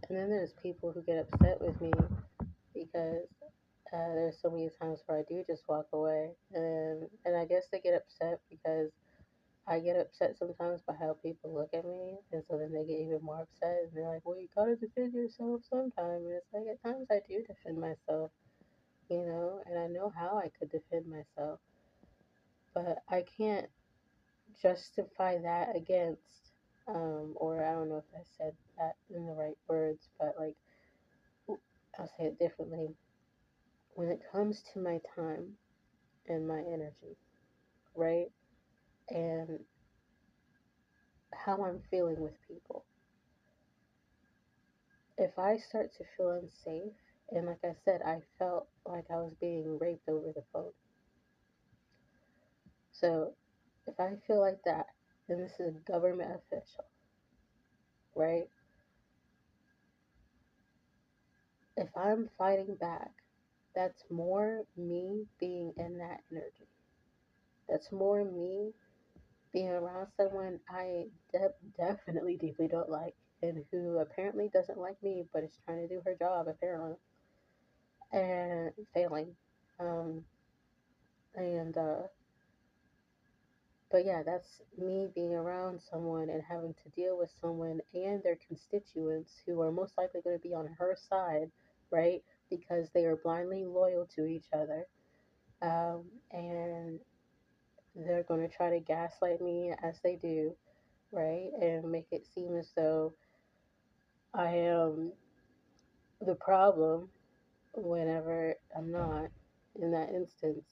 And then there's people who get upset with me because there's so many times where I do just walk away, and I guess they get upset because I get upset sometimes by how people look at me, and so then they get even more upset, and they're like, "Well, you gotta defend yourself sometime." And it's like at times I do defend myself, and I know how I could defend myself, but I can't justify that against, or I don't know if I said that in the right words, but like I'll say it differently. When it comes to my time and my energy, right? And how I'm feeling with people. If I start to feel unsafe, and like I said, I felt like I was being raped over the phone. So if I feel like that, then this is a government official, right? If I'm fighting back, that's more me being in that energy. That's more me being around someone I definitely deeply don't like and who apparently doesn't like me but is trying to do her job apparently and failing. Um, and But yeah, that's me being around someone and having to deal with someone and their constituents who are most likely going to be on her side, right? Because they are blindly loyal to each other. And they're going to try to gaslight me as they do, right? And make it seem as though I am the problem whenever I'm not in that instance.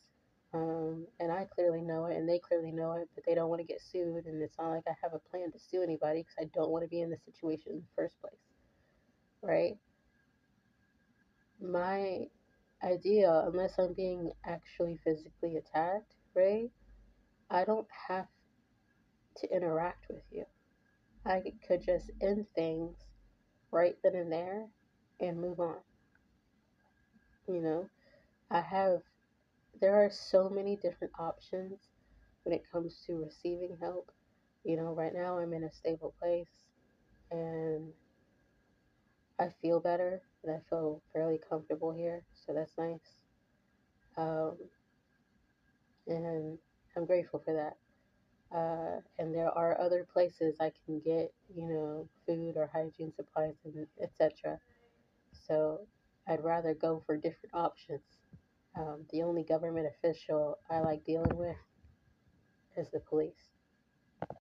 And I clearly know it, and they clearly know it, but they don't want to get sued. And it's not like I have a plan to sue anybody because I don't want to be in this situation in the first place, right? My idea, unless I'm being actually physically attacked, right? I don't have to interact with you. I could just end things right then and there and move on. You know, I have, there are so many different options when it comes to receiving help. Right now I'm in a stable place and I feel better and I feel fairly comfortable here, so that's nice. Um, and I'm grateful for that. And there are other places I can get, food or hygiene supplies and etc. So I'd rather go for different options. The only government official I like dealing with is the police.